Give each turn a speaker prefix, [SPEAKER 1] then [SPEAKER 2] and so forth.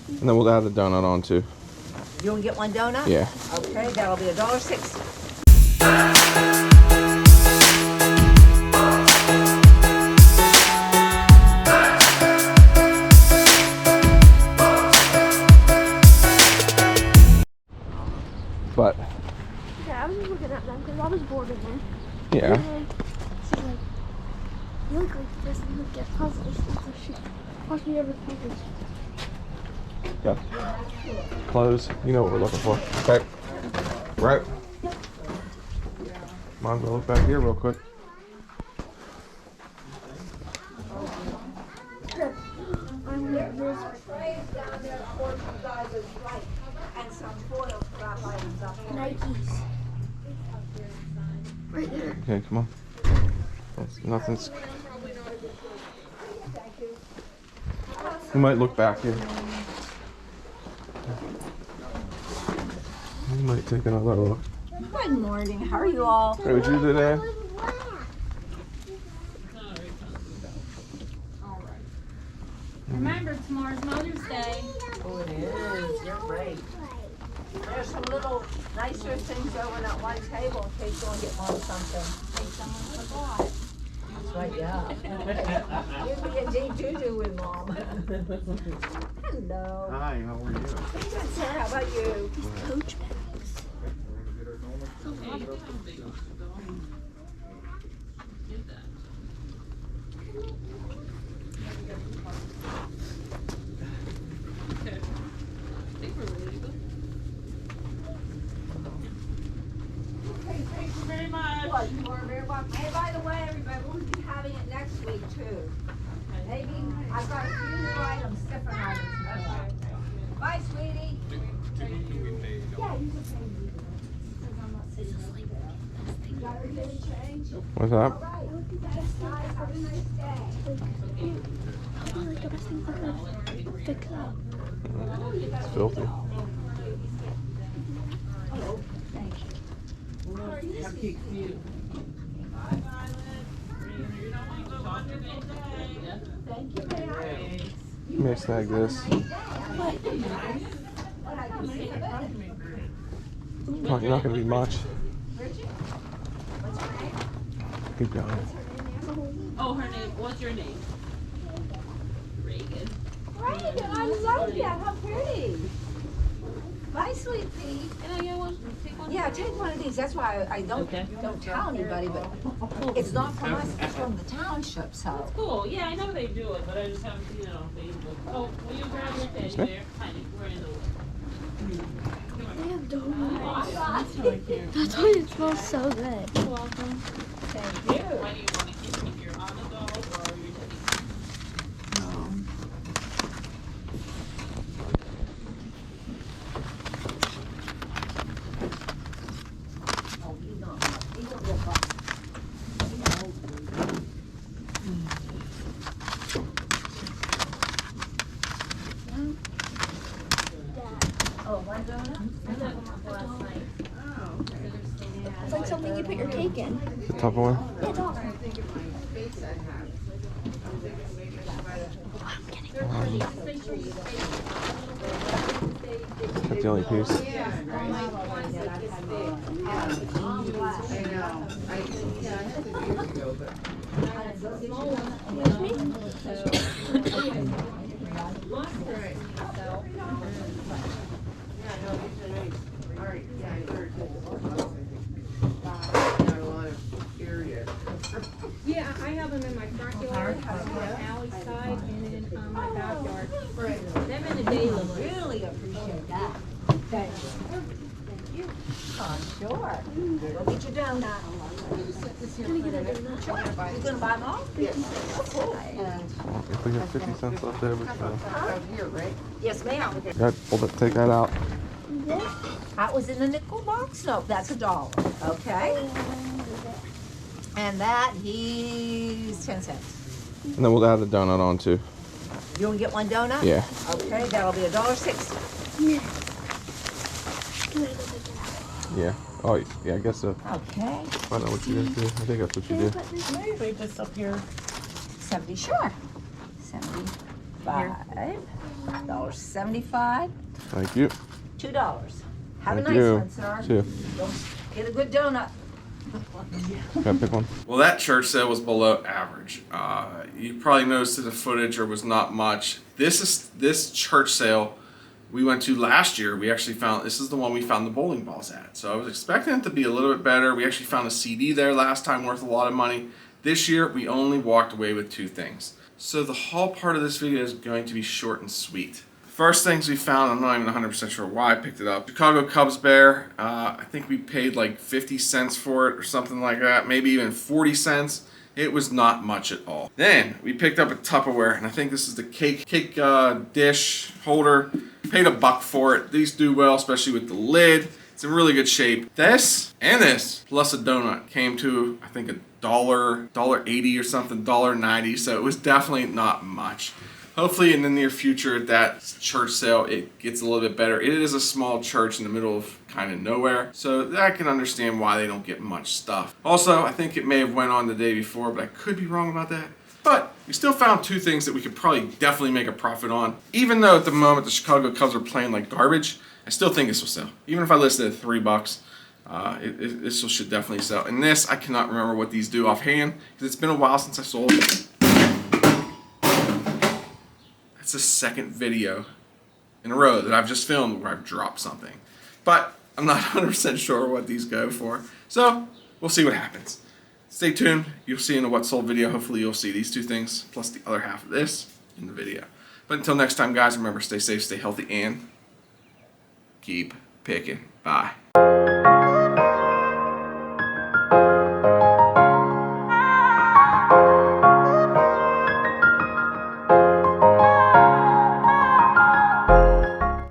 [SPEAKER 1] And then we'll add the donut on too.
[SPEAKER 2] You want to get one donut?
[SPEAKER 1] Yeah.
[SPEAKER 2] Okay, that'll be $1.60.
[SPEAKER 1] But
[SPEAKER 3] Yeah, I was just looking at them because I was bored in there.
[SPEAKER 1] yeah.
[SPEAKER 3] And then she's like, you look like this and look at puzzles. So she watched me over the puzzles.
[SPEAKER 1] Got clothes. You know what we're looking for. Okay. Right. Might as well look back here real quick.
[SPEAKER 3] I'm with this. Nikes. Right there.
[SPEAKER 1] Okay, come on. Nothing's. We might look back here. We might take another look.
[SPEAKER 2] Good morning. How are you all?
[SPEAKER 1] Hey, would you do that?
[SPEAKER 4] Remember, tomorrow's Mother's Day.
[SPEAKER 2] Oh, it is. You're right. There's some little nicer things over on that one table in case you want to get mom something.
[SPEAKER 4] Hey, someone forgot.
[SPEAKER 2] That's right, yeah. You'd be in deep doo-doo with mom. Hello.
[SPEAKER 5] Hi, how are you?
[SPEAKER 2] Good, sir. How about you?
[SPEAKER 3] These coach bags.
[SPEAKER 2] Hey, thank you very much. Well, you are very welcome. Hey, by the way, everybody, we'll be having it next week, too. Maybe I've got a few new items, different items. Okay. Bye, sweetie. Yeah, you can pay me. You got everything changed?
[SPEAKER 1] What's that?
[SPEAKER 2] All right. Guys, have a nice day.
[SPEAKER 3] Probably like the best thing for her to fix up.
[SPEAKER 1] It's filthy. You may snag this. Probably not going to be much. Keep going.
[SPEAKER 4] Oh, her name. What's your name? Reagan.
[SPEAKER 2] Reagan, I love that. How pretty. Bye, sweet pea.
[SPEAKER 4] Can I get one? Take one?
[SPEAKER 2] Yeah, take one of these. That's why I don't tell anybody, but it's not from us, it's from the township, so.
[SPEAKER 4] Cool. Yeah, I know they do it, but I just haven't seen it on Facebook. Oh, will you grab your teddy bear? Honey, we're in the way.
[SPEAKER 3] They have donuts.
[SPEAKER 4] That's really cute.
[SPEAKER 3] That's why it smells so good.
[SPEAKER 4] You're welcome.
[SPEAKER 2] Thank
[SPEAKER 4] Why
[SPEAKER 2] you.
[SPEAKER 4] do you want to keep your on the dog or your teddy
[SPEAKER 2] Oh, he's not real buff. Oh, one donut?
[SPEAKER 4] I took them off last night.
[SPEAKER 3] It's like something you put your cake in.
[SPEAKER 1] Tupperware?
[SPEAKER 3] Yeah, it's awesome. I'm getting
[SPEAKER 1] That's the only piece.
[SPEAKER 6] Yeah, I have them in my front yard, on my alley side, and then on my backyard. Them in the day look.
[SPEAKER 2] Really appreciate that. Thank you. Oh, sure. We'll get you down now. You gonna buy them all? Yes. Cool.
[SPEAKER 1] If we have 50 cents left there, we can.
[SPEAKER 2] Yes, ma'am.
[SPEAKER 1] Take that out.
[SPEAKER 2] That was in the nickel box? No, that's $1. Okay. And that, he's 10 cents.
[SPEAKER 1] And then we'll add the donut on too.
[SPEAKER 2] You want to get one donut?
[SPEAKER 1] Yeah.
[SPEAKER 2] Okay, that'll be $1.60.
[SPEAKER 3] Yeah.
[SPEAKER 1] Yeah. Oh, yeah, I guess so.
[SPEAKER 2] Okay.
[SPEAKER 1] Find out what you guys do. I think that's what you do.
[SPEAKER 2] Leave this up here. 70, sure. 70. $1.75.
[SPEAKER 1] Thank you.
[SPEAKER 2] $2. Have
[SPEAKER 1] Thank
[SPEAKER 2] a nice
[SPEAKER 1] you.
[SPEAKER 2] one, sir.
[SPEAKER 1] See you.
[SPEAKER 2] Get a good donut.
[SPEAKER 1] Gotta pick one.
[SPEAKER 5] Well, that church sale was below average. You probably noticed in the footage there was not much. This church sale we went to last year. We actually found, this is the one we found the bowling balls at. So I was expecting it to be a little bit better. We actually found a CD there last time worth a lot of money. This year we only walked away with 2 things. So the haul part of this video is going to be short and sweet. First things we found, I'm not even 100% sure why I picked it up. Chicago Cubs bear. I think we paid like 50 cents for it or something like that. Maybe even 40 cents. It was not much at all. Then we picked up a Tupperware, and I think this is the cake dish holder. Paid $1 for it. These do well, especially with the lid. It's in really good shape. This and this, plus a donut, came to, I think, $1.80 or something, $1.90. So it was definitely not much. Hopefully in the near future, that church sale, it gets a little bit better. It is a small church in the middle of kind of nowhere, so I can understand why they don't get much stuff. Also, I think it may have went on the day before, but I could be wrong about that. But we still found 2 things that we could probably definitely make a profit on. Even though at the moment the Chicago Cubs are playing like garbage, I still think this will sell. Even if I listed it at $3, this should definitely sell. And this, I cannot remember what these do offhand, because it's been a while since I sold it. It's the second video in a row that I've just filmed where I've dropped something. But I'm not 100% sure what these go for. So we'll see what happens. Stay tuned. You'll see in the what sold video. Hopefully you'll see these 2 things plus the other half of this in the video. But until next time, guys, remember, stay safe, stay healthy, and keep picking. Bye.